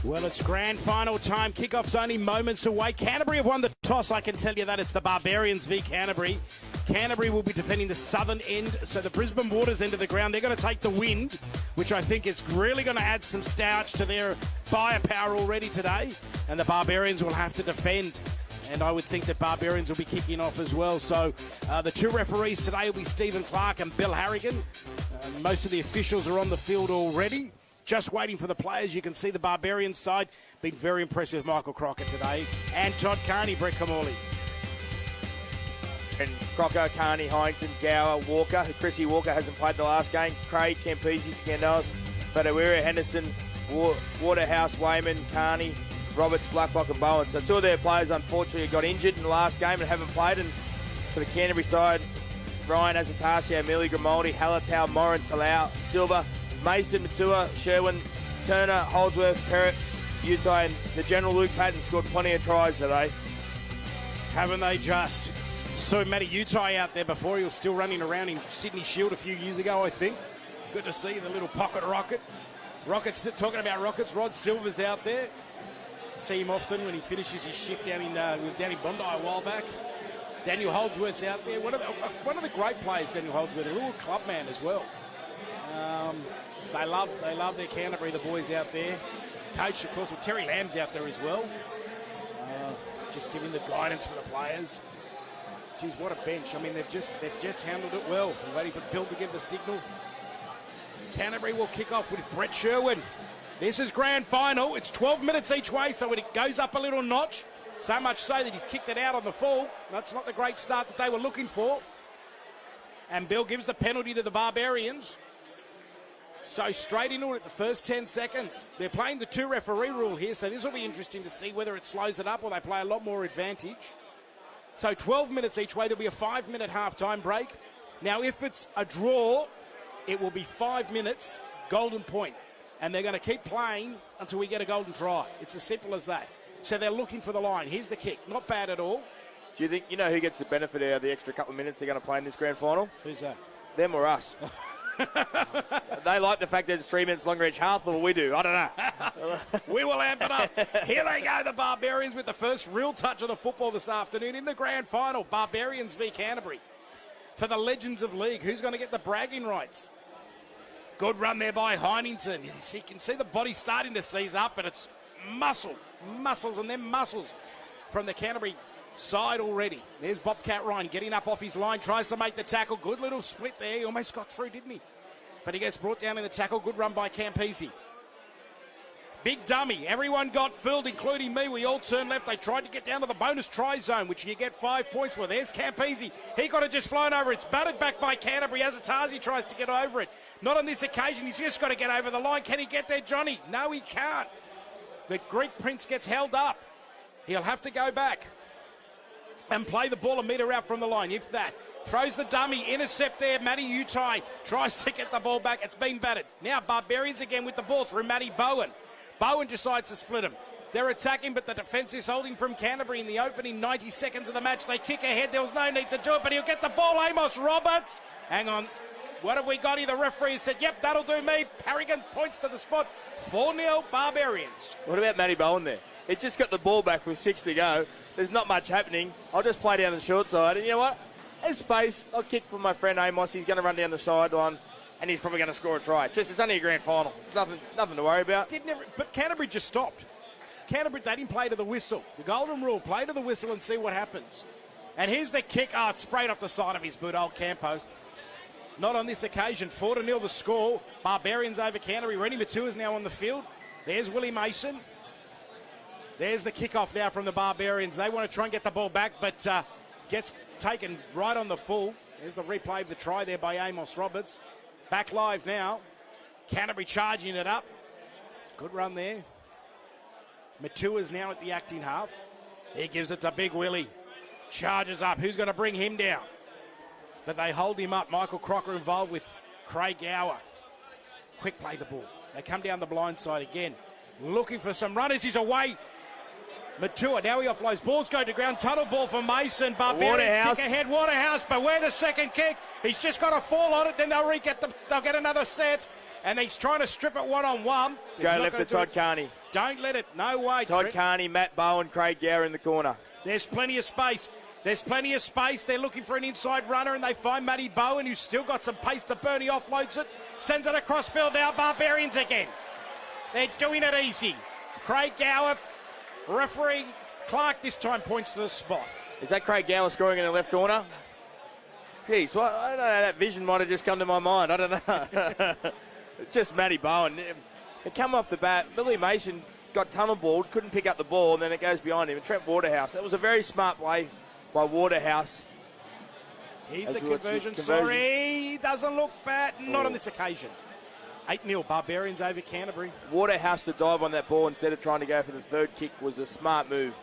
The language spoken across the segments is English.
Well, it's grand final time. Kickoff's only moments away. Canterbury have won the toss. I can tell you that. It's the Barbarians v Canterbury. Canterbury will be defending the southern end, so the Brisbane Waters end of the ground. They're going to take the wind, which I think is really going to add some starch to their firepower already today. And the Barbarians will have to defend. And I would think that Barbarians will be kicking off as well. So the two referees today will be Stephen Clark and Bill Harrigan. Most of the officials are on the field already. Just waiting for the players. You can see the Barbarians side been very impressed with Michael Crocker today. And Todd Carney, Brett Camorley. And Crocker, Carney, Hyington, Gower, Walker. Chrissy Walker hasn't played the last game. Craig, Campese, Scandalis, Fadawira, Henderson, Waterhouse, Wayman, Carney, Roberts, Blacklock and Bowen. So two of their players unfortunately got injured in the last game and haven't played. And for the Canterbury side, Ryan Azatasio, Millie Grimaldi, Hallertau, Morin, Talau, Silva, Mason, Matua, Sherwin, Turner, Holdsworth, Perrott, Utah, and the general Luke Patton scored plenty of tries today. Haven't they just? Saw Matty Utah out there before. He was still running around in Sydney Shield a few years ago, I think. Good to see the little pocket rocket. Rockets, talking about rockets, Rod Silver's out there. See him often when he finishes his shift down in, he was down in Bondi a while back. Daniel Holdsworth's out there. One of the great players, Daniel Holdsworth, a little club man as well. They love their Canterbury, the boys out there. Coach, of course, with Terry Lamb's out there as well. Just giving the guidance for the players. Geez, what a bench. I mean, they've just handled it well. We're waiting for Bill to give the signal. Canterbury will kick off with Brett Sherwin. This is grand final. It's 12 minutes each way, so it goes up a little notch. So much so that he's kicked it out on the full. That's not the great start that they were looking for. And Bill gives the penalty to the Barbarians. So straight into it at the first 10 seconds. They're playing the two referee rule here, so this will be interesting to see whether it slows it up or they play a lot more advantage. So 12 minutes each way. There'll be a 5-minute half-time break. Now, if it's a draw, it will be 5 minutes, golden point. And they're going to keep playing until we get a golden try. It's as simple as that. So they're looking for the line. Here's the kick. Not bad at all. Do you think, you know who gets the benefit out of the extra couple of minutes they're going to play in this grand final? Who's that? Them or us. They like the fact that it's 3 minutes longer each half than we do. I don't know. We will amp it up. Here they go, the Barbarians, with the first real touch of the football this afternoon in the grand final. Barbarians v Canterbury. For the Legends of League, who's going to get the bragging rights? Good run there by Heinington. You can see the body starting to seize up, but it's muscles and then muscles from the Canterbury side already. There's Bobcat Ryan getting up off his line, tries to make the tackle. Good little split there. He almost got through, didn't he? But he gets brought down in the tackle. Good run by Campese. Big dummy. Everyone got filled, including me. We all turned left. They tried to get down to the bonus try zone, which you get 5 points for. There's Campese. He got it just flown over. It's batted back by Canterbury. Azatazi tries to get over it. Not on this occasion. He's just got to get over the line. Can he get there, Johnny? No, he can't. The Greek Prince gets held up. He'll have to go back and play the ball a metre out from the line, if that. Throws the dummy, intercept there. Matty Utai tries to get the ball back. It's been batted. Now Barbarians again with the ball through Matty Bowen. Bowen decides to split him. They're attacking, but the defence is holding from Canterbury in the opening 90 seconds of the match. They kick ahead. There was no need to do it, but he'll get the ball. Amos Roberts. Hang on. What have we got here? The referee said, yep, that'll do me. Harrigan points to the spot. 4-0 Barbarians. What about Matty Bowen there? He just got the ball back with 6 to go. There's not much happening. I'll just play down the short side. And you know what? There's space. I'll kick for my friend Amos. He's going to run down the sideline, and he's probably going to score a try. It's only a grand final. It's nothing to worry about. But Canterbury just stopped. Canterbury, they didn't play to the whistle. The golden rule, play to the whistle and see what happens. And here's the kick. Oh, it's sprayed off the side of his boot, old Campo. Not on this occasion. 4-0 the score. Barbarians over Canterbury. Rennie Matua's now on the field. There's Willie Mason. There's the kickoff now from the Barbarians. They want to try and get the ball back, but gets taken right on the full. There's the replay of the try there by Amos Roberts. Back live now. Canterbury charging it up. Good run there. Matua's now at the acting half. He gives it to Big Willie. Charges up. Who's going to bring him down? But they hold him up. Michael Crocker involved with Craig Gower. Quick play the ball. They come down the blind side again. Looking for some runners. He's away. Matua, now he offloads. Balls go to ground. Tunnel ball for Mason. Barbarians kick ahead. Waterhouse, but where the second kick? He's just got to fall on it. Then they'll get another set. And he's trying to strip it one-on-one. Go left to Todd Carney. Don't let it. No way. Todd Carney, Matt Bowen, Craig Gower in the corner. There's plenty of space. There's plenty of space. They're looking for an inside runner, and they find Matty Bowen, who's still got some pace to burn. He offloads it, sends it across field now. Barbarians again. They're doing it easy. Craig Gower, referee Clark this time points to the spot. Is that Craig Gower scoring in the left corner? Jeez, well, I don't know. That vision might have just come to my mind. I don't know. It's just Matty Bowen. It come off the bat. Billy Mason got tunnel balled, couldn't pick up the ball, and then it goes behind him. And Trent Waterhouse. That was a very smart play by Waterhouse. He's the conversion. Sorry, doesn't look bad. Not on this occasion. 8-0 Barbarians over Canterbury. Waterhouse to dive on that ball instead of trying to go for the third kick was a smart move.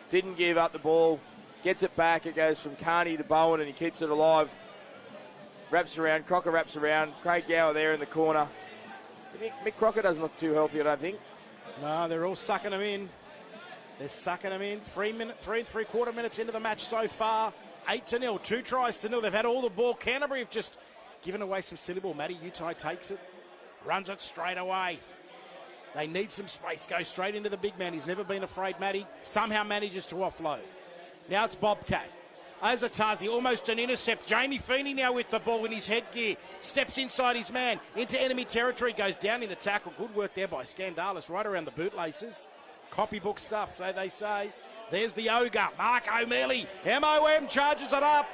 Didn't give up the ball. Gets it back. It goes from Carney to Bowen, and he keeps it alive. Wraps around. Crocker wraps around. Craig Gower there in the corner. Mick Crocker doesn't look too healthy, I don't think. No, they're all sucking him in. They're sucking him in. 3 and 3/4 minutes into the match so far. 8-0. 2 tries to 0. They've had all the ball. Canterbury have just given away some silly ball. Matty Utai takes it. Runs it straight away. They need some space. Goes straight into the big man. He's never been afraid, Matty. Somehow manages to offload. Now it's Bobcat. Ozatazi, almost an intercept. Jamie Feeney now with the ball in his headgear. Steps inside his man. Into enemy territory. Goes down in the tackle. Good work there by Scandalis. Right around the bootlaces. Copybook stuff, so they say. There's the ogre. Mark O'Malley. MOM charges it up.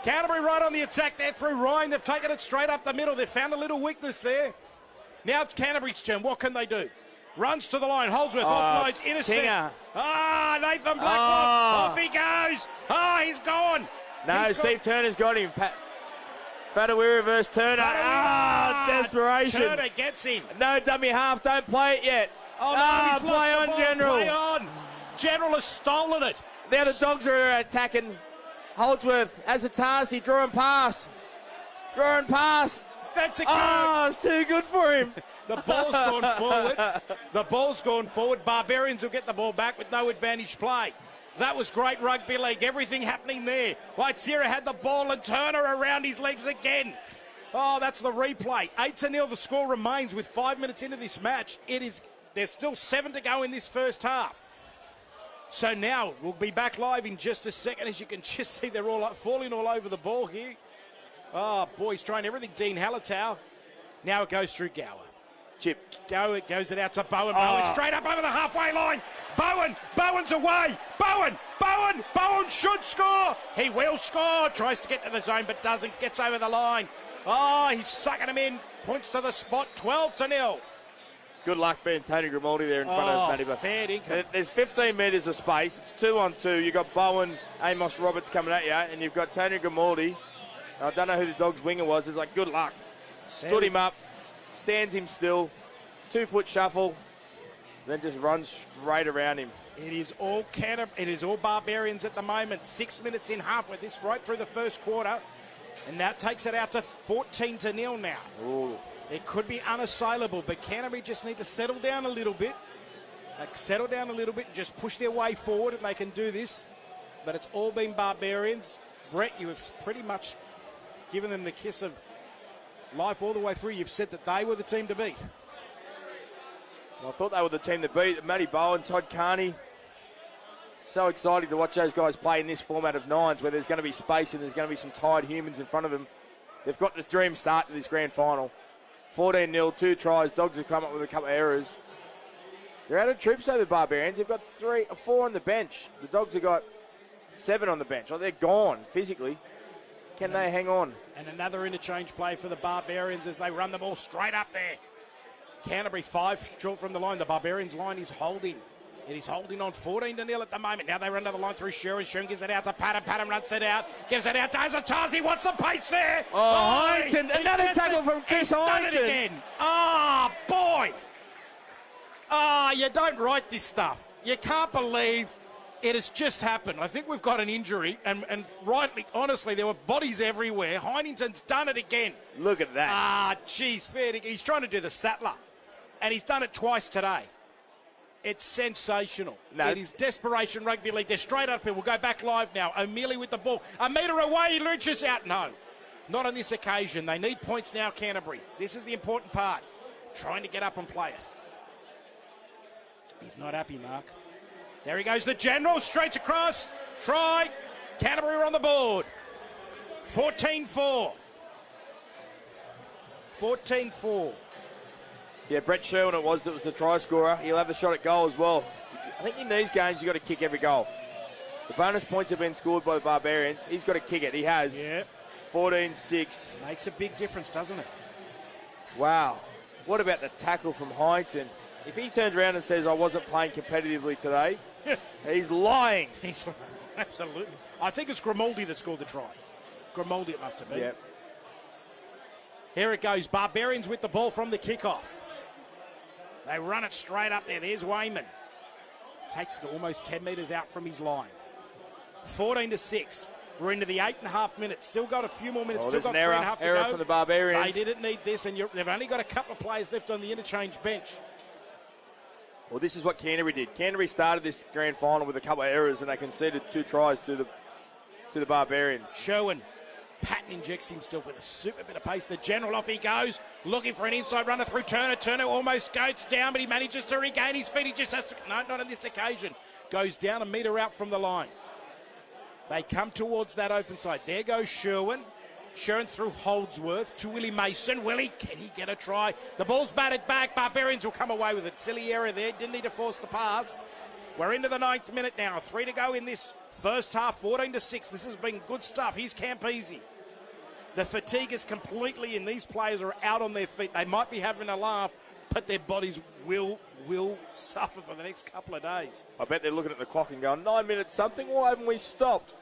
Canterbury right on the attack there through Ryan. They've taken it straight up the middle. They've found a little weakness there. Now it's Canterbury's turn. What can they do? Runs to the line. Holdsworth offloads. Intercept. Nathan Blacklock. Off he goes. He's gone. No, Steve Turner's got him. Fatawee reverse Turner. Desperation. Turner gets him. No dummy half. Don't play it yet. He's play on, General. Play on. General has stolen it. Now the Dogs are attacking. Holdsworth as a task. He drawing pass. That's a go. It's too good for him. The ball's gone forward. The ball's gone forward. Barbarians will get the ball back with no advantage play. That was great rugby league. Everything happening there. Waitira had the ball and Turner around his legs again. That's the replay. 8-0 the score remains with 5 minutes into this match. There's still 7 to go in this first half. So now we'll be back live in just a second. As you can just see, they're all falling all over the ball here. He's trying everything. Dean Hallertau. Now it goes through Gower. Chip. It goes it out to Bowen. Bowen straight up over the halfway line. Bowen's away. Bowen should score. He will score. Tries to get to the zone but doesn't. Gets over the line. He's sucking him in. Points to the spot. 12-0. Good luck being Tony Grimaldi there in front of Matty Bowen. Fair income. There's 15 metres of space. It's 2-on-2. You've got Bowen, Amos Roberts coming at you, and you've got Tony Grimaldi. I don't know who the Dogs' winger was. It's like, good luck. Stood him up, stands him still, 2-foot shuffle, then just runs straight around him. It is all Barbarians at the moment. 6 minutes in half with this right through the first quarter. And that takes it out to 14-0 now. Ooh. It could be unassailable, but Canterbury just need to settle down a little bit. And just push their way forward, and they can do this. But it's all been Barbarians. Brett, you have pretty much given them the kiss of life all the way through. You've said that they were the team to beat. Well, I thought they were the team to beat. Matty Bowen, Todd Carney. So excited to watch those guys play in this format of nines where there's going to be space and there's going to be some tired humans in front of them. They've got the dream start to this grand final. 14-0, 2 tries. Dogs have come up with a couple of errors. They're out of troops though, the Barbarians. They've got 3 or 4 on the bench. The Dogs have got 7 on the bench. They're gone physically. Can they hang on? And another interchange play for the Barbarians as they run the ball straight up there. Canterbury 5 short from the line. The Barbarians line is holding. It is holding on 14-0 at the moment. Now they run to the line through Sherwin. Sherwin gives it out to Patton. Patton runs it out. Gives it out to Azatazi. What's the pace there? Hinton. Another tackle from Chris He's done it again. Boy. You don't write this stuff. You can't believe it has just happened. I think we've got an injury, and rightly, honestly, there were bodies everywhere. Heinington's done it again. Look at that. Fair. He's trying to do the Sattler, and he's done it twice today. It's sensational. No. It is desperation rugby league. They're straight up here. We'll go back live now. O'Mealy with the ball. A metre away. He launches out. No, not on this occasion. They need points now, Canterbury. This is the important part. Trying to get up and play it. He's not happy, Mark. There he goes, the general, straight across. Try. Canterbury are on the board. 14-4. 14-4. Yeah, Brett Sherwin it was that was the try scorer. He'll have a shot at goal as well. I think in these games you've got to kick every goal. The bonus points have been scored by the Barbarians. He's got to kick it. He has. Yeah. 14-6. Makes a big difference, doesn't it? Wow. What about the tackle from Hyington? If he turns around and says, I wasn't playing competitively today, he's lying. He's absolutely. I think it's Grimaldi that scored the try. Grimaldi it must have been. Yep. Here it goes. Barbarians with the ball from the kickoff. They run it straight up there. There's Wayman. Takes it almost 10 metres out from his line. 14-6. We're into the 8.5 minutes. Still got a few more minutes. Still got 3.5 to go. From the Barbarians. They didn't need this, and they've only got a couple of players left on the interchange bench. Well, this is what Canterbury did. Canterbury started this grand final with a couple of errors, and they conceded 2 tries to the Barbarians. Sherwin. Patton injects himself with a super bit of pace. The general, off he goes, looking for an inside runner through Turner. Turner almost skates down, but he manages to regain his feet. He just has to, no, not on this occasion. Goes down a metre out from the line. They come towards that open side. There goes Sherwin. Sherwin through Holdsworth to Willie Mason. Willie, can he get a try? The ball's batted back. Barbarians will come away with it. Silly error there. Didn't need to force the pass. We're into the 9th minute now. 3 to go in this first half. 14-6. This has been good stuff. Here's Campese. The fatigue is completely in. These players are out on their feet. They might be having a laugh, but their bodies will suffer for the next couple of days. I bet they're looking at the clock and going, 9 minutes something? Why haven't we stopped?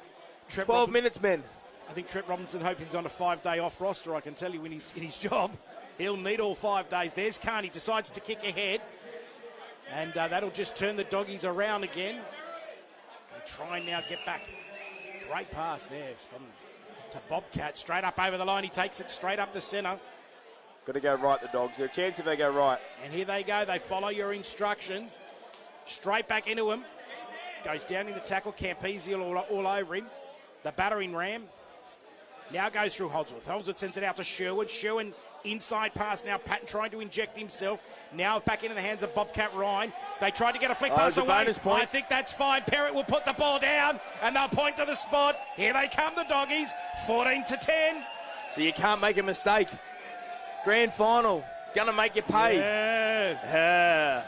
12 minutes, men. I think Trent Robinson hopes he's on a 5-day off roster. I can tell you when he's in his job, he'll need all 5 days. There's Carney, decides to kick ahead. And that'll just turn the doggies around again. They try and now get back. Great pass there to Bobcat, straight up over the line. He takes it straight up the centre. Got to go right, the Dogs. There's a chance if they go right. And here they go. They follow your instructions. Straight back into him. Goes down in the tackle. Campese all over him. The battering ram. Now goes through Holdsworth. Holdsworth sends it out to Sherwood. Sherwood inside pass now. Patton trying to inject himself. Now back into the hands of Bobcat Ryan. They tried to get a flick pass away. I think that's fine. Perrott will put the ball down and they'll point to the spot. Here they come, the doggies. 14-10. So you can't make a mistake. Grand final. Gonna make you pay. Yeah.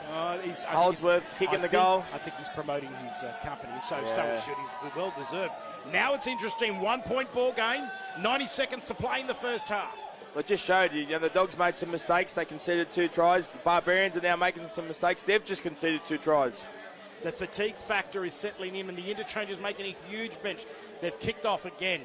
Holdsworth kicking the goal. I think he's promoting his company, so he should. He's well deserved. Now it's interesting. 1 point ball game. 90 seconds to play in the first half. Well, it just showed you. The Dogs made some mistakes. They conceded 2 tries. The Barbarians are now making some mistakes. They've just conceded 2 tries. The fatigue factor is settling in, and the interchange is making a huge bench. They've kicked off again.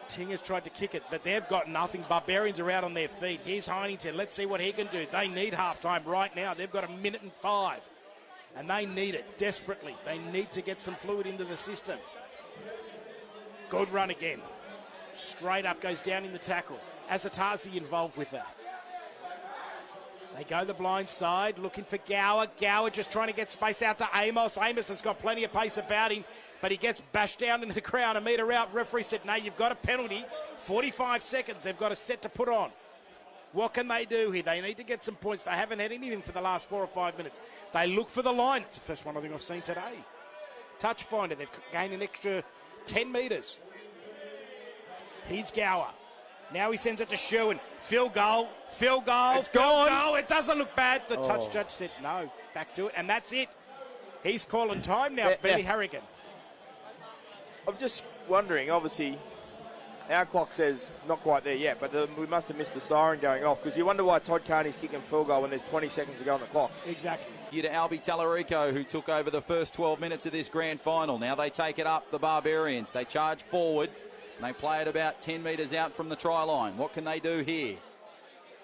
Ting has tried to kick it, but they've got nothing. Barbarians are out on their feet. Here's Heinington. Let's see what he can do. They need half-time right now. They've got 1 minute and 5, and they need it desperately. They need to get some fluid into the systems. Good run again. Straight up, goes down in the tackle. Azatazi involved with that. They go the blind side, looking for Gower. Gower just trying to get space out to Amos. Amos has got plenty of pace about him, but he gets bashed down into the ground. A metre out. Referee said, no, you've got a penalty. 45 seconds. They've got a set to put on. What can they do here? They need to get some points. They haven't had anything for the last 4 or 5 minutes. They look for the line. It's the first one I think I've seen today. Touch finder. They've gained an extra 10 metres. Here's Gower. Now he sends it to Sherwin. Field goal. Field goal. It's gone. Goal. It doesn't look bad. The touch judge said no. Back to it. And that's it. He's calling time now, Billy Harrigan. I'm just wondering, obviously, our clock says not quite there yet, but we must have missed the siren going off, because you wonder why Todd Carney's kicking field goal when there's 20 seconds to go on the clock. Exactly. Due to Albie Tallarico, who took over the first 12 minutes of this grand final. Now they take it up, the Barbarians. They charge forward, and they play it about 10 metres out from the try line. What can they do here?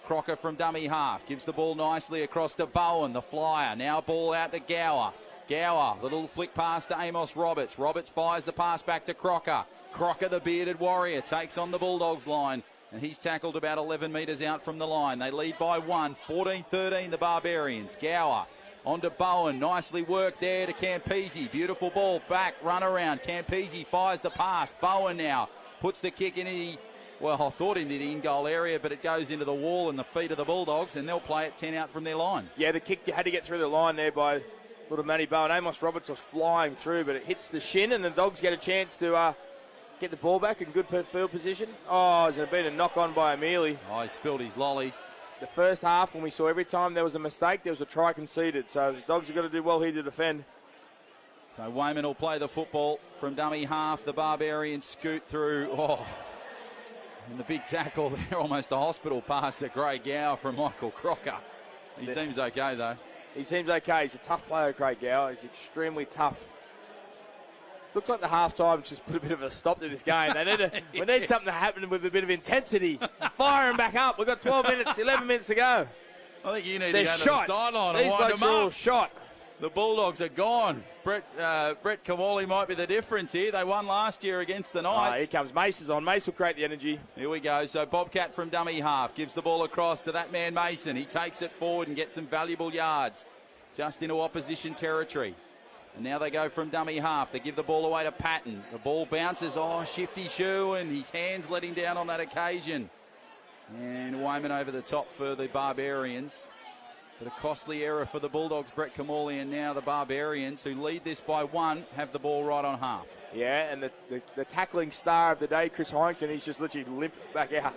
Crocker from dummy half gives the ball nicely across to Bowen, the flyer. Now ball out to Gower. Gower, the little flick pass to Amos Roberts. Roberts fires the pass back to Crocker. Crocker, the bearded warrior, takes on the Bulldogs line, and he's tackled about 11 metres out from the line. They lead by 1, 14-13, the Barbarians. Gower on to Bowen, nicely worked there to Campese. Beautiful ball, back, run around. Campese fires the pass. Bowen now puts the kick in. He Well, I thought into the in-goal area, but it goes into the wall and the feet of the Bulldogs, and they'll play it 10 out from their line. Yeah, the kick had to get through the line there by little Matty Bowen. Amos Roberts was flying through, but it hits the shin, and the Dogs get a chance to get the ball back in good field position. Oh, there's been a knock-on by Amelie. Oh, he spilled his lollies. The first half, when we saw every time there was a mistake, there was a try conceded. So the Dogs have got to do well here to defend. So Wayman will play the football from dummy half. The Barbarians scoot through. Oh, and the big tackle there, almost a hospital pass to Craig Gower from Michael Crocker. He seems okay, though. He seems okay. He's a tough player, Craig Gower. He's extremely tough. Looks like the half-time just put a bit of a stop to this game. We need something to happen with a bit of intensity. Fire him back up. We've got 12 minutes, 11 minutes to go. I think you need They're to go shot. to the sideline These and wind blokes them are all up. shot. The Bulldogs are gone. Brett Kamali might be the difference here. They won last year against the Knights. Here comes Mace on. Mace will create the energy. Here we go. So Bobcat from dummy half gives the ball across to that man Mason. He takes it forward and gets some valuable yards just into opposition territory. And now they go from dummy half. They give the ball away to Patton. The ball bounces. Oh, shifty shoe, and his hands let him down on that occasion. And Wayman over the top for the Barbarians. But a costly error for the Bulldogs, Brett Kamali, and now the Barbarians, who lead this by 1, have the ball right on half. Yeah, and the tackling star of the day, Chris Harrington, he's just literally limped back out.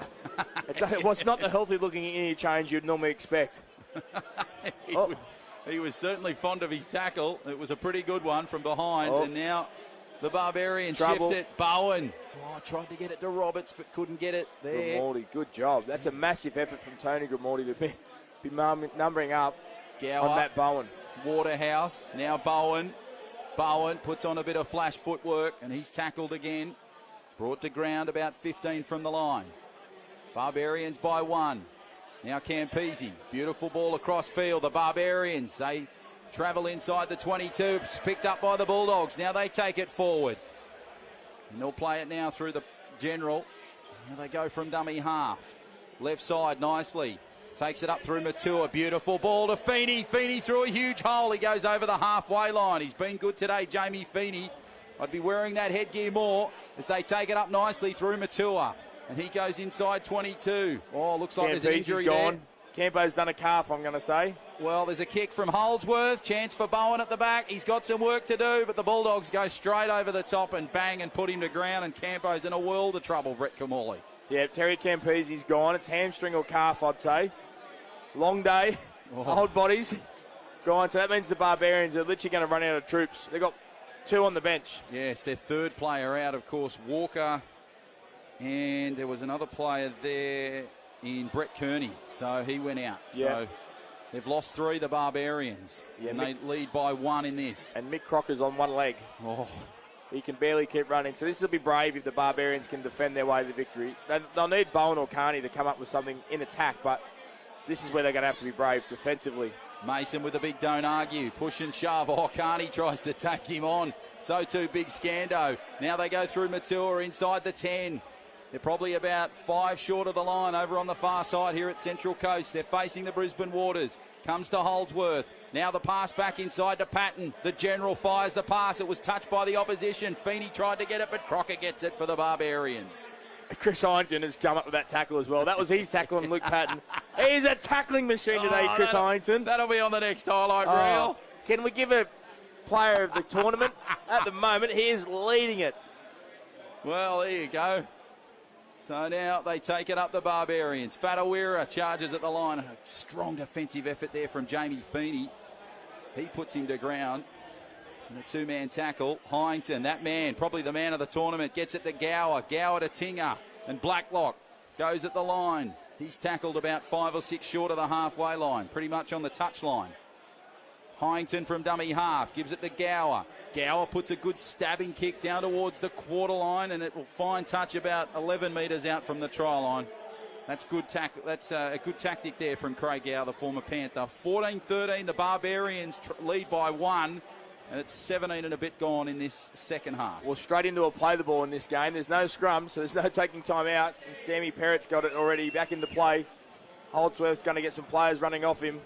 It was not the healthy-looking interchange you'd normally expect. He was certainly fond of his tackle. It was a pretty good one from behind. And now the Barbarians shift it. Bowen tried to get it to Roberts, but couldn't get it there. Grimaldi, good job. That's a massive effort from Tony Grimaldi to be numbering up Gower, on that Bowen. Waterhouse, now Bowen. Bowen puts on a bit of flash footwork, and he's tackled again. Brought to ground about 15 from the line. Barbarians by 1. Now Campese, beautiful ball across field. The Barbarians, they travel inside the 22. It's picked up by the Bulldogs. Now they take it forward. And they'll play it now through the general. Now they go from dummy half. Left side nicely. Takes it up through Matua. Beautiful ball to Feeney. Feeney through a huge hole. He goes over the halfway line. He's been good today, Jamie Feeney. I'd be wearing that headgear more as they take it up nicely through Matua. And he goes inside 22. Oh, looks like there's an injury gone. there. Campo's done a calf, I'm going to say. Well, there's a kick from Holdsworth. Chance for Bowen at the back. He's got some work to do, but the Bulldogs go straight over the top and bang and put him to ground. And Campo's in a world of trouble, Brett Kamali. Yeah, Terry Campese's gone. It's hamstring or calf, I'd say. Long day. Old bodies gone. So that means the Barbarians are literally going to run out of troops. They've got 2 on the bench. Yes, their third player out, of course, Walker. And there was another player there in Brett Kearney. So he went out. Yeah. So they've lost 3, the Barbarians. Yeah, and they lead by 1 in this. And Mick Crocker's on one leg. Oh. He can barely keep running. So this will be brave if the Barbarians can defend their way to the victory. They'll need Bowen or Carney to come up with something in attack, but this is where they're going to have to be brave defensively. Mason with the big don't argue. Push and shove. Oh, Carney tries to take him on. So too big Scando. Now they go through Matua inside the 10. They're probably about 5 short of the line over on the far side here at Central Coast. They're facing the Brisbane Waters. Comes to Holdsworth. Now the pass back inside to Patton. The general fires the pass. It was touched by the opposition. Feeney tried to get it, but Crocker gets it for the Barbarians. Chris Harrington has come up with that tackle as well. That was his tackle on Luke Patton. He's a tackling machine today, Chris Harrington. That'll be on the next highlight reel. Can we give a player of the tournament? At the moment, he is leading it. Well, there you go. So now they take it up, the Barbarians. Fatawira charges at the line. A strong defensive effort there from Jamie Feeney. He puts him to ground. And a 2-man tackle. Hyington, that man, probably the man of the tournament, gets it to Gower. Gower to Tinger. And Blacklock goes at the line. He's tackled about 5 or 6 short of the halfway line, pretty much on the touch line. Hyington from dummy half gives it to Gower. Gower puts a good stabbing kick down towards the quarter line, and it will find touch about 11 metres out from the try line. That's good That's a good tactic there from Craig Gower, the former Panther. 14-13, the Barbarians lead by 1, and it's 17 and a bit gone in this second half. Well, straight into a play the ball in this game. There's no scrum, so there's no taking time out. And Stammy Perrett's got it already back into play. Holdsworth's going to get some players running off him.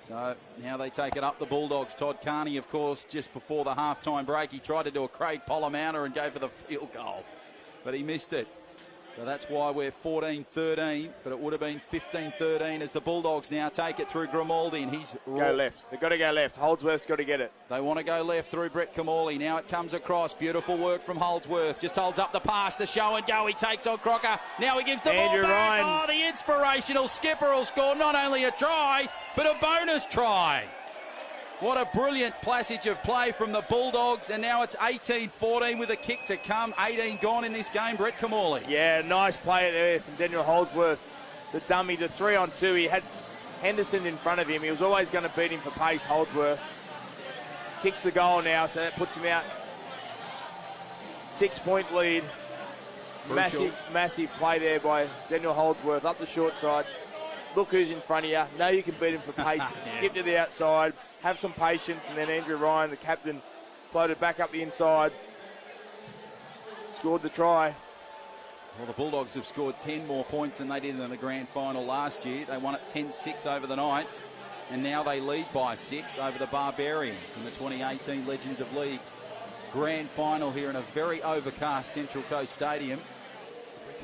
So now they take it up, the Bulldogs. Todd Carney, of course, just before the half-time break, he tried to do a Craig Polamander and go for the field goal, but he missed it. So that's why we're 14-13, but it would have been 15-13 as the Bulldogs now take it through Grimaldi, and he's... Go left. They've got to go left. Holdsworth's got to get it. They want to go left through Brett Kamali. Now it comes across. Beautiful work from Holdsworth. Just holds up the pass, the show and go. He takes on Crocker. Now he gives the Andrew ball back. Ryan. Oh, the inspirational skipper will score not only a try, but a bonus try. What a brilliant passage of play from the Bulldogs, and now it's 18-14 with a kick to come. 18 gone in this game, Brett Kamali. Yeah, nice play there from Daniel Holdsworth. The dummy, the 3-on-2. He had Henderson in front of him. He was always going to beat him for pace, Holdsworth. Kicks the goal now, so that puts him out. 6-point lead. Massive play there by Daniel Holdsworth up the short side. Look who's in front of you. Know you can beat him for pace. Skip to the outside. Have some patience. And then Andrew Ryan, the captain, floated back up the inside. Scored the try. Well, the Bulldogs have scored 10 more points than they did in the grand final last year. They won it 10-6 over the Knights. And now they lead by 6 over the Barbarians in the 2018 Legends of League grand final here in a very overcast Central Coast Stadium.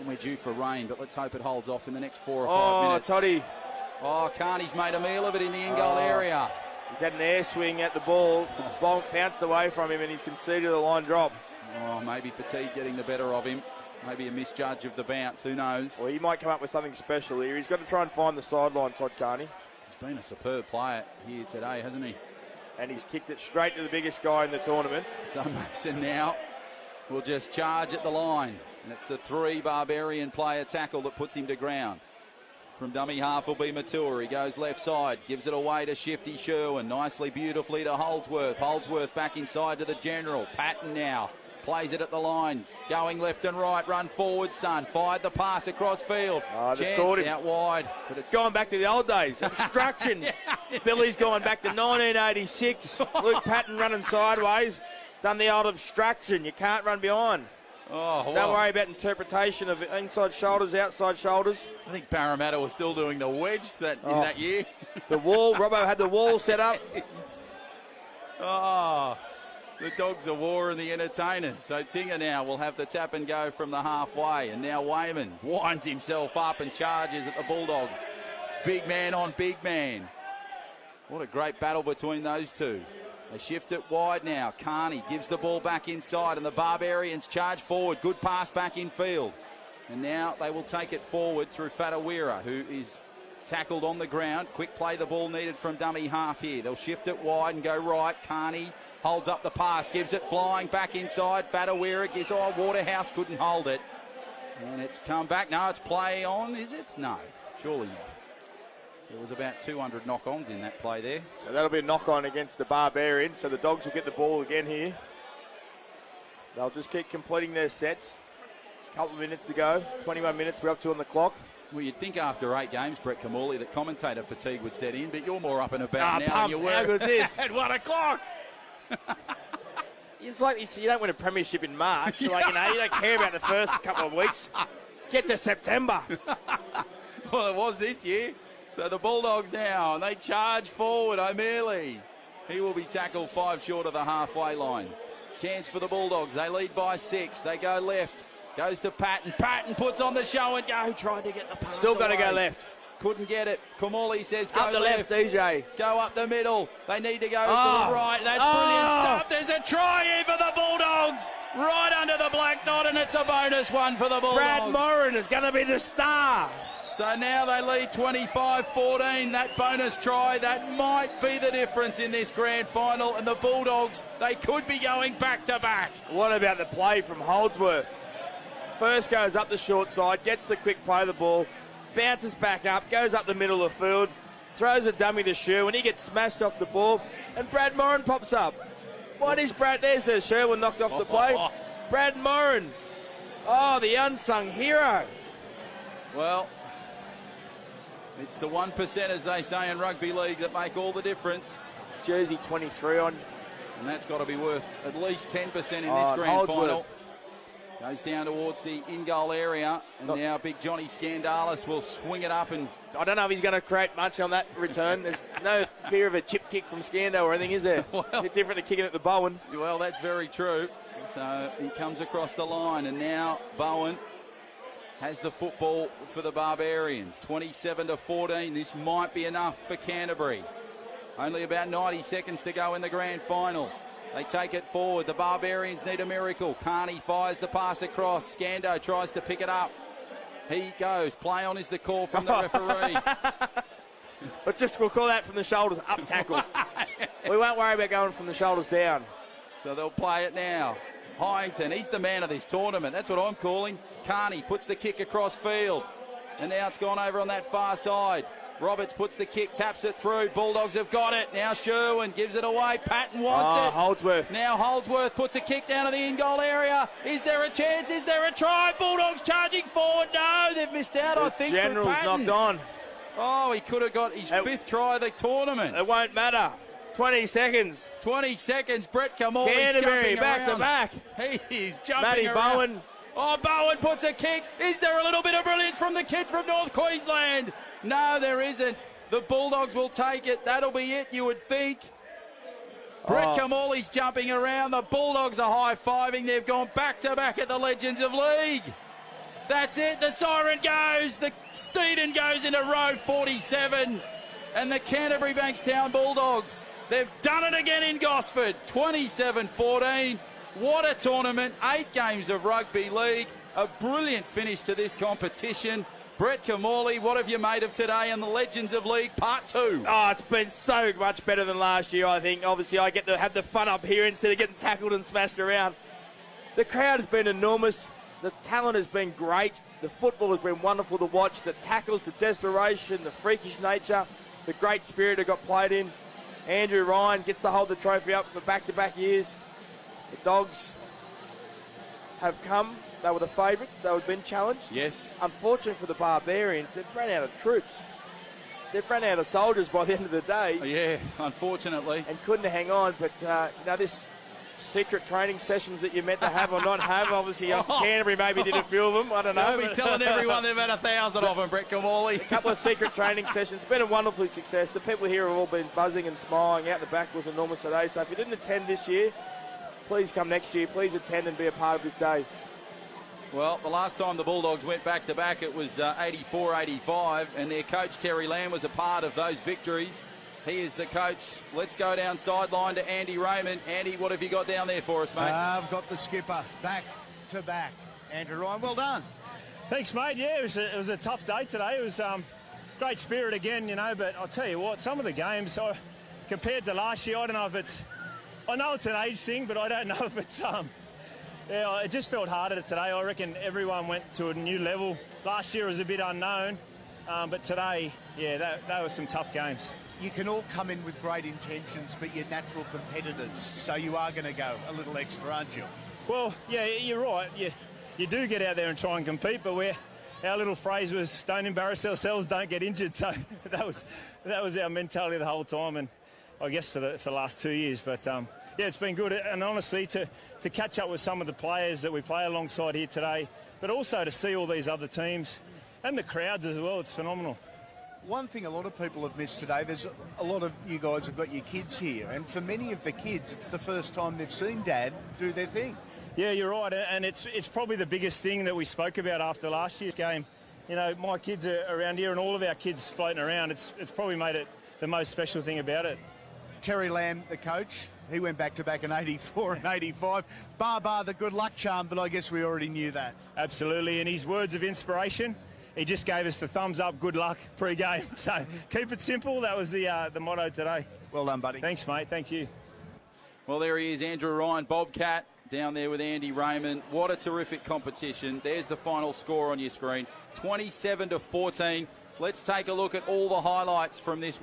We're due for rain, but let's hope it holds off in the next 4 or 5 minutes. Toddy. Oh, Carney's made a meal of it in the in-goal area. He's had an air swing at the ball. The ball bounced away from him and he's conceded the line drop. Oh, maybe fatigue getting the better of him. Maybe a misjudge of the bounce. Who knows? Well, he might come up with something special here. He's got to try and find the sideline, Todd Carney. He's been a superb player here today, hasn't he? And he's kicked it straight to the biggest guy in the tournament. So Mason now will just charge at the line. And it's a 3 Barbarian player tackle that puts him to ground. From dummy half will be Matua. He goes left side, gives it away to Shifty Sherwin. Nicely, beautifully to Holdsworth. Holdsworth back inside to the general. Patton now plays it at the line. Going left and right, run forward, son. Fired the pass across field. Chance out wide. But it's going back to the old days. Obstruction. Billy's going back to 1986. Luke Patton running sideways. Done the old obstruction. You can't run behind. Oh, well. Don't worry about interpretation of inside shoulders, outside shoulders. I think Parramatta was still doing the wedge in that year. The wall, Robbo had the wall set up. Oh, the Dogs of War and the entertainers. So Tinger now will have the tap and go from the halfway. And now Wayman winds himself up and charges at the Bulldogs. Big man on big man. What a great battle between those two. They shift it wide now. Carney gives the ball back inside and the Barbarians charge forward. Good pass back in field. And now they will take it forward through Fatawira, who is tackled on the ground. Quick play the ball needed from dummy half here. They'll shift it wide and go right. Carney holds up the pass, gives it flying back inside. Fatawira gives, Waterhouse couldn't hold it. And it's come back. No, it's play on, is it? No, surely not. There was about 200 knock-ons in that play there. So that'll be a knock-on against the Barbarians. So the Dogs will get the ball again here. They'll just keep completing their sets. Couple of minutes to go. 21 minutes we're up to on the clock. Well, you'd think after 8 games, Brett Kamali, that commentator fatigue would set in, but you're more up and about now than you were How good is this? at 1 o'clock. It's like you don't win a premiership in March. Like, you don't care about the first couple of weeks. Get to September. Well, it was this year. So the Bulldogs now, and they charge forward. O'Mealy. He will be tackled 5 short of the halfway line. Chance for the Bulldogs. They lead by 6. They go left. Goes to Patton. Patton puts on the show and go. Tried to get the pass. Still got to go left. Couldn't get it. Kamali says go up the left, DJ. Go up the middle. They need to go to the right. That's brilliant stuff. There's a try here for the Bulldogs. Right under the black dot, and it's a bonus one for the Bulldogs. Brad Moran is going to be the star. So now they lead 25-14. That bonus try, that might be the difference in this grand final. And the Bulldogs, they could be going back-to-back. What about the play from Holdsworth? First goes up the short side, gets the quick play of the ball, bounces back up, goes up the middle of the field, throws a dummy to Sherwin. He gets smashed off the ball, and Brad Moran pops up. What is Brad? There's the Sherwin knocked off the play. Brad Moran. Oh, the unsung hero. Well, it's the 1%, as they say in rugby league, that make all the difference. Jersey 23 on. And that's got to be worth at least 10% in this grand final. Goes down towards the in-goal area. And now big Johnny Scandalis will swing it up. And I don't know if he's going to create much on that return. There's no fear of a chip kick from Scando or anything, is there? Well, a bit different to kicking at the Bowen. Well, that's very true. So he comes across the line. And now Bowen has the football for the Barbarians. 27-14. This might be enough for Canterbury. Only about 90 seconds to go in the grand final. They take it forward. The Barbarians need a miracle. Carney fires the pass across. Scando tries to pick it up. He goes. Play on is the call from the referee. But just we'll call that from the shoulders up tackle. We won't worry about going from the shoulders down. So they'll play it now. Hyington, he's the man of this tournament. That's what I'm calling. Carney puts the kick across field. And now it's gone over on that far side. Roberts puts the kick, taps it through. Bulldogs have got it. Now Sherwin gives it away. Patton wants it. Holdsworth. Now Holdsworth puts a kick down to the in-goal area. Is there a chance? Is there a try? Bulldogs charging forward. No, they've missed out, I think, from General's Patton. knocked on. Oh, he could have got his fifth try of the tournament. It won't matter. 20 seconds. 20 seconds. Brett Kamali Canterbury jumping back around. to back. He is jumping Matty around. Bowen. Oh, Bowen puts a kick. Is there a little bit of brilliance from the kid from North Queensland? No, there isn't. The Bulldogs will take it. That'll be it, you would think. Brett Kamali's jumping around. The Bulldogs are high-fiving. They've gone back-to-back at the Legends of League. That's it. The siren goes. The Steeden goes into row 47. And the Canterbury Bankstown Bulldogs, they've done it again in Gosford. 27-14. What a tournament. 8 games of rugby league. A brilliant finish to this competition. Brett Kamali, what have you made of today in the Legends of League Part 2? Oh, it's been so much better than last year, I think. Obviously, I get to have the fun up here instead of getting tackled and smashed around. The crowd has been enormous. The talent has been great. The football has been wonderful to watch. The tackles, the desperation, the freakish nature, the great spirit that got played in. Andrew Ryan gets to hold the trophy up for back-to-back years. The Dogs have come. They were the favourites. They have been challenged. Yes. Unfortunate for the Barbarians, they've run out of troops. They've run out of soldiers by the end of the day. Yeah, unfortunately. And couldn't hang on. But, this secret training sessions that you're meant to have or not have, obviously, Canterbury maybe did a few of them. I don't know. They'll be telling everyone they've had 1,000 of them, Brett Kamali. A couple of secret training sessions. It's been a wonderful success. The people here have all been buzzing and smiling. Out the back was enormous today. So if you didn't attend this year, please come next year. Please attend and be a part of this day. Well, the last time the Bulldogs went back-to-back, it was 84-85, and their coach, Terry Lamb, was a part of those victories. He is the coach. Let's go down sideline to Andy Raymond. Andy, what have you got down there for us, mate? I've got the skipper back-to-back. Andrew Ryan, well done. Thanks, mate. Yeah, it was a tough day today. It was great spirit again, but I'll tell you what, some of the games, compared to last year, I don't know if it's... I know it's an age thing, but I don't know if it's... Yeah, it just felt harder today. I reckon everyone went to a new level. Last year was a bit unknown, but today, yeah, that was some tough games. You can all come in with great intentions, but you're natural competitors, so you are going to go a little extra, aren't you? Well, yeah, you're right. You do get out there and try and compete, but our little phrase was, don't embarrass ourselves, don't get injured. So that was our mentality the whole time, and I guess for the last 2 years. But yeah, it's been good, and honestly, to catch up with some of the players that we play alongside here today, but also to see all these other teams and the crowds as well, it's phenomenal. One thing a lot of people have missed today, there's a lot of you guys have got your kids here, and for many of the kids, it's the first time they've seen Dad do their thing. Yeah, you're right, and it's probably the biggest thing that we spoke about after last year's game. My kids are around here, and all of our kids floating around. It's probably made it the most special thing about it. Terry Lamb, the coach, he went back-to-back in 84 and 85. Bar the good luck charm, but I guess we already knew that. Absolutely, and his words of inspiration, he just gave us the thumbs up, good luck pre-game. So keep it simple. That was the motto today. Well done, buddy. Thanks, mate. Thank you. Well, there he is, Andrew Ryan, Bobcat, down there with Andy Raymond. What a terrific competition. There's the final score on your screen, 27-14. Let's take a look at all the highlights from this.